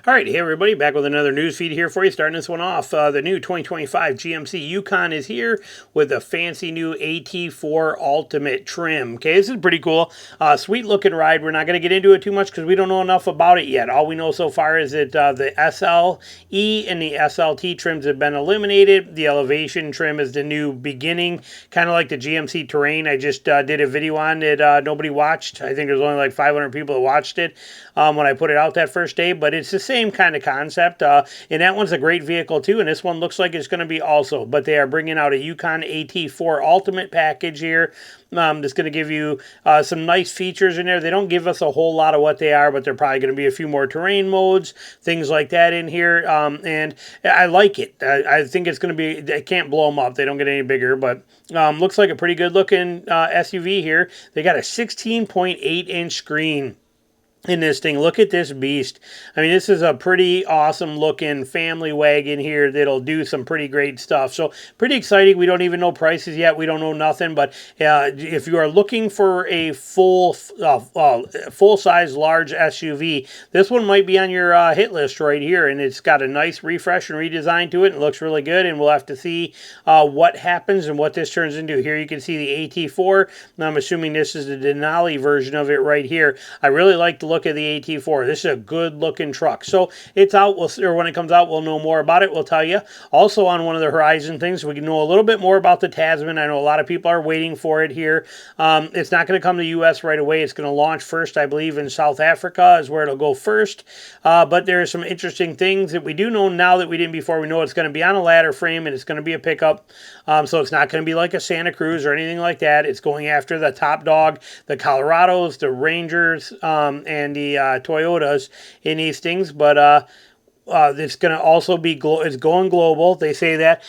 All right, hey everybody, back with another news feed here for you. Starting this one off, the new 2025 GMC Yukon is here with a fancy new AT4 Ultimate trim. Okay, this is pretty cool. Sweet looking ride. We're not going to get into it too much because we don't know enough about it yet. All we know so far is that the SLE and the SLT trims have been eliminated. The elevation trim is the new beginning, kind of like the GMC Terrain. I just did a video on it. Nobody watched. I think there's only like 500 people that watched it when I put it out that first day, but it's the same kind of concept, and that one's a great vehicle too, and this one looks like it's going to be also, but they are bringing out a Yukon AT4 Ultimate package here. That's going to give you some nice features in there. They don't give us a whole lot of what they are, but they're probably going to be a few more terrain modes, things like that in here, and I like it. I think it's going to be, they can't blow them up. They don't get any bigger, but looks like a pretty good looking SUV here. They got a 16.8-inch screen in this thing. Look at this beast. I mean, this is a pretty awesome looking family wagon here that'll do some pretty great stuff. So pretty exciting. We don't even know prices yet. We don't know nothing, but if you are looking for a full-size large SUV, this one might be on your hit list right here, and it's got a nice refresh and redesign to it, and it looks really good, and we'll have to see what happens and what this turns into. Here you can see the AT4. I'm assuming this is the Denali version of it right here. I really like the look of the AT4. This is a good looking truck. So it's out, or when it comes out, we'll know more about it. We'll tell you. Also on one of the Horizon things, we can know a little bit more about the Tasman. I know a lot of people are waiting for it here. It's not going to come to the U.S. right away. It's going to launch first, I believe, in South Africa is where it'll go first. But there are some interesting things that we do know now that we didn't before. We know it's going to be on a ladder frame and it's going to be a pickup. So it's not going to be like a Santa Cruz or anything like that. It's going after the top dog, the Colorados, the Rangers, and the Toyotas in these things, but it's going to also be it's going global. They say that.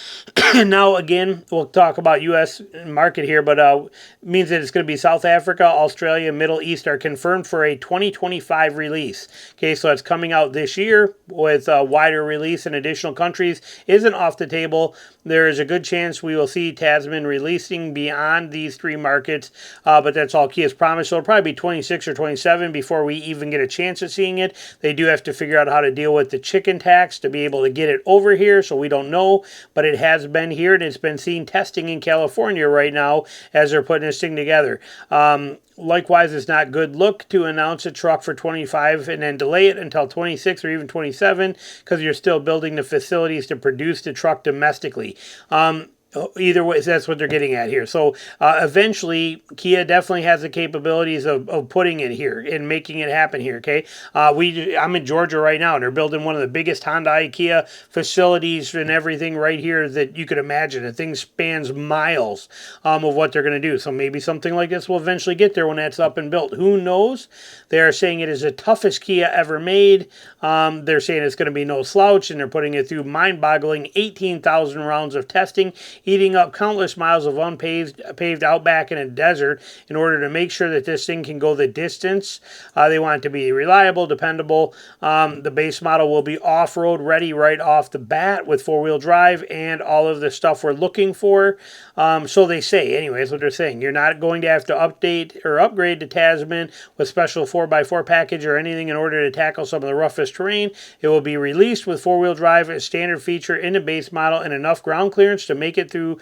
Now again, we'll talk about U.S. market here, but means that it's going to be South Africa, Australia, Middle East are confirmed for a 2025 release. Okay, so it's coming out this year with a wider release in additional countries. Isn't off the table. There is a good chance we will see Tasman releasing beyond these three markets, but that's all Kia's promised. So it'll probably be 26 or 27 before we even get a chance at seeing it. They do have to figure out how to deal with the chicken tax to be able to get it over here, so we don't know, but it has been here and it's been seen testing in California right now as they're putting this thing together. Likewise, it's not good look to announce a truck for 25 and then delay it until 26 or even 27 because you're still building the facilities to produce the truck domestically. Either way, that's what they're getting at here. So eventually, Kia definitely has the capabilities of putting it here and making it happen here, okay? I'm in Georgia right now, and they're building one of the biggest Hyundai Kia facilities and everything right here that you could imagine. The thing spans miles of what they're going to do. So maybe something like this will eventually get there when that's up and built. Who knows? They're saying it is the toughest Kia ever made. They're saying it's going to be no slouch, and they're putting it through mind-boggling 18,000 rounds of testing, eating up countless miles of paved outback in a desert in order to make sure that this thing can go the distance. They want it to be reliable, dependable. The base model will be off-road ready right off the bat with four-wheel drive and all of the stuff we're looking for. So they say, anyways, what they're saying. You're not going to have to update or upgrade to Tasman with special 4x4 package or anything in order to tackle some of the roughest terrain. It will be released with four-wheel drive as standard feature in the base model and enough ground clearance to make it through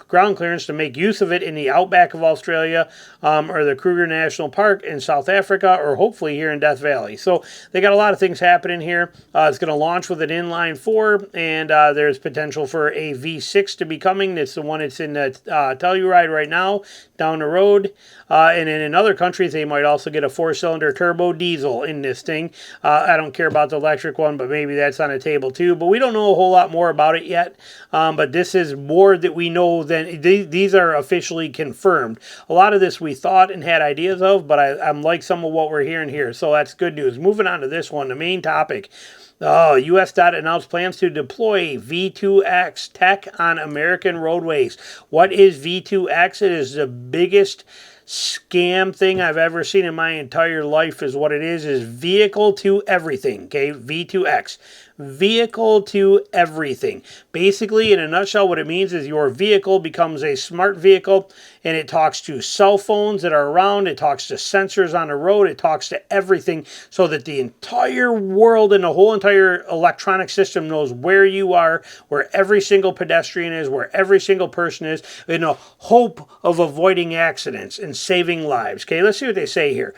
ground clearance to make use of it in the outback of Australia or the Kruger National Park in South Africa or hopefully here in Death Valley. So they got a lot of things happening here. It's going to launch with an inline 4 and there's potential for a V6 to be coming. It's the one that's in the Telluride right now down the road. And then in other countries, they might also get a 4-cylinder turbo diesel in this thing. I don't care about the electric one, but maybe that's on the table too. But we don't know a whole lot more about it yet. But this is more that we know than these are officially confirmed. A lot of this we thought and had ideas of, but I'm like some of what we're hearing here. So that's good news. Moving on to this one, the main topic. U.S. announced plans to deploy V2X tech on American roadways. What is V2X? It is the biggest scam thing I've ever seen in my entire life is what it is vehicle to everything, okay? V2X. vehicle to everything. Basically, in a nutshell, what it means is your vehicle becomes a smart vehicle, and it talks to cell phones that are around, it talks to sensors on the road, it talks to everything, so that the entire world and the whole entire electronic system knows where you are, where every single pedestrian is, where every single person is, in the hope of avoiding accidents and saving lives. Okay, let's see what they say here.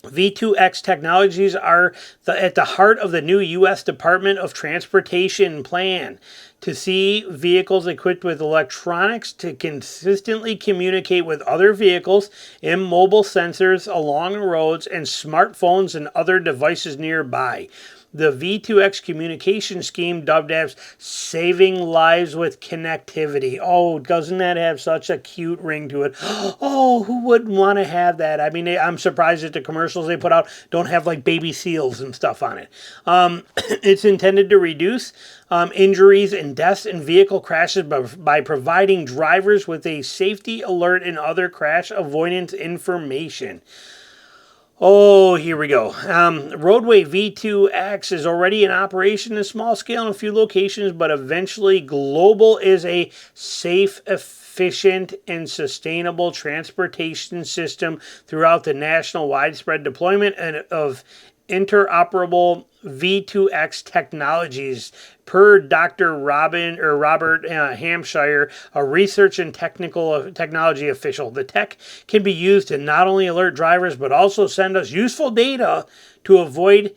V2X technologies are at the heart of the new U.S. Department of Transportation plan to see vehicles equipped with electronics to consistently communicate with other vehicles, immobile sensors along the roads, and smartphones and other devices nearby. The V2X communication scheme, dubbed as Saving Lives with Connectivity. Oh, doesn't that have such a cute ring to it? Oh, who wouldn't want to have that? I mean, I'm surprised that the commercials they put out don't have like baby seals and stuff on it. It's intended to reduce injuries and deaths in vehicle crashes by providing drivers with a safety alert and other crash avoidance information. Oh, here we go. Roadway V2X is already in operation in small scale in a few locations, but eventually global is a safe, efficient, and sustainable transportation system throughout the national widespread deployment of interoperable V2X technologies, per Dr. Robert Hampshire, a research and technology official. The tech can be used to not only alert drivers but also send us useful data to avoid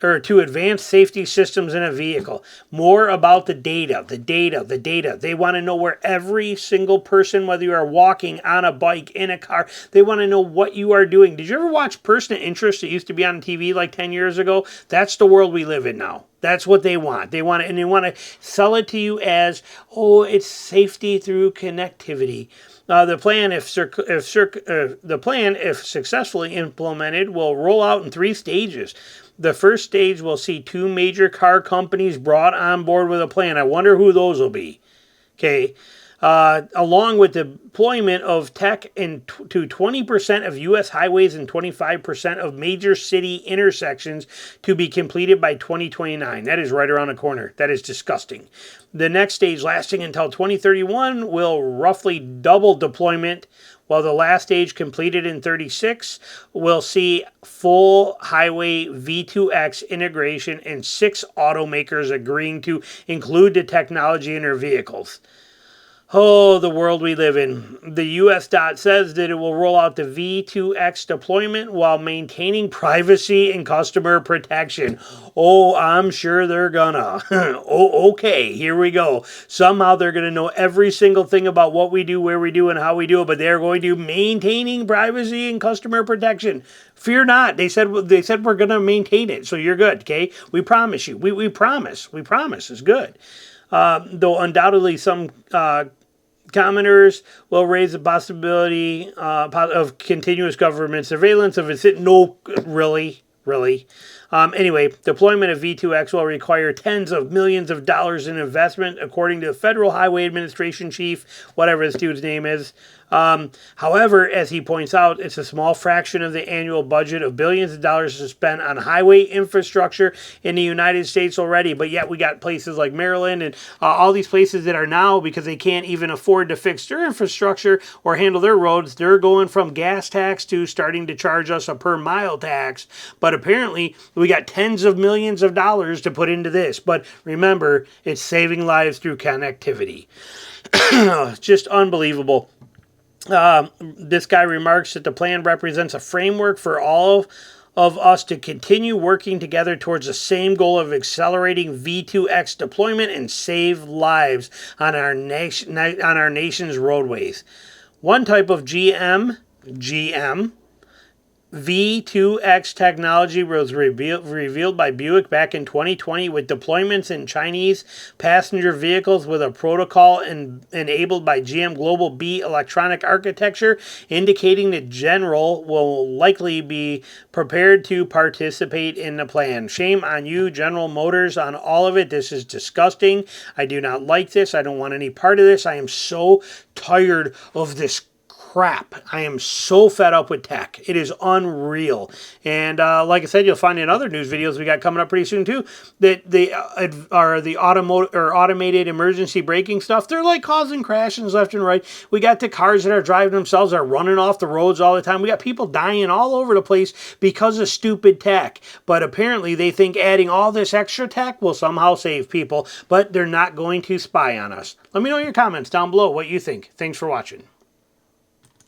or to advance safety systems in a vehicle. More about the data. They want to know where every single person, whether you are walking, on a bike, in a car, they want to know what you are doing. Did you ever watch Person of Interest that used to be on TV like 10 years ago? That's the world we live in now. That's what they want. They want to sell it to you as, oh, it's safety through connectivity. The plan, if successfully implemented, will roll out in 3 stages. The first stage will see 2 major car companies brought on board with a plan. I wonder who those will be. Okay. Along with deployment of tech to 20% of U.S. highways and 25% of major city intersections to be completed by 2029. That is right around the corner. That is disgusting. The next stage, lasting until 2031, will roughly double deployment, while the last stage, completed in 36, will see full highway V2X integration and 6 automakers agreeing to include the technology in their vehicles. Oh, the world we live in. The U.S. DOT says that it will roll out the V2X deployment while maintaining privacy and customer protection. Oh, I'm sure they're gonna. Oh, okay, here we go. Somehow they're gonna know every single thing about what we do, where we do, and how we do it, but they're going to maintaining privacy and customer protection. Fear not. They said we're gonna maintain it, so you're good, okay? We promise you. We promise. We promise. It's good. Though undoubtedly some commenters will raise the possibility of continuous government surveillance of its... No, really. Anyway, deployment of V2X will require tens of millions of dollars in investment, according to the Federal Highway Administration chief, whatever this dude's name is. However, as he points out, it's a small fraction of the annual budget of billions of dollars to spend on highway infrastructure in the United States already. But yet we got places like Maryland and all these places that are now, because they can't even afford to fix their infrastructure or handle their roads, they're going from gas tax to starting to charge us a per mile tax. But apparently we got tens of millions of dollars to put into this. But remember, it's saving lives through connectivity. Just unbelievable. This guy remarks that the plan represents a framework for all of us to continue working together towards the same goal of accelerating V2X deployment and save lives on our nation's roadways. One type of GM V2X technology was revealed by Buick back in 2020 with deployments in Chinese passenger vehicles with a protocol enabled by GM Global B electronic architecture, indicating that General will likely be prepared to participate in the plan. Shame on you, General Motors, on all of it. This is disgusting. I do not like this. I don't want any part of this. I am so tired of this crap. I am so fed up with tech. It is unreal. And like I said, you'll find in other news videos we got coming up pretty soon too, that the automated emergency braking stuff, they're like causing crashes left and right. We got the cars that are driving themselves, are running off the roads all the time. We got people dying all over the place because of stupid tech. But apparently they think adding all this extra tech will somehow save people, but they're not going to spy on us. Let me know your comments down below what you think. Thanks for watching.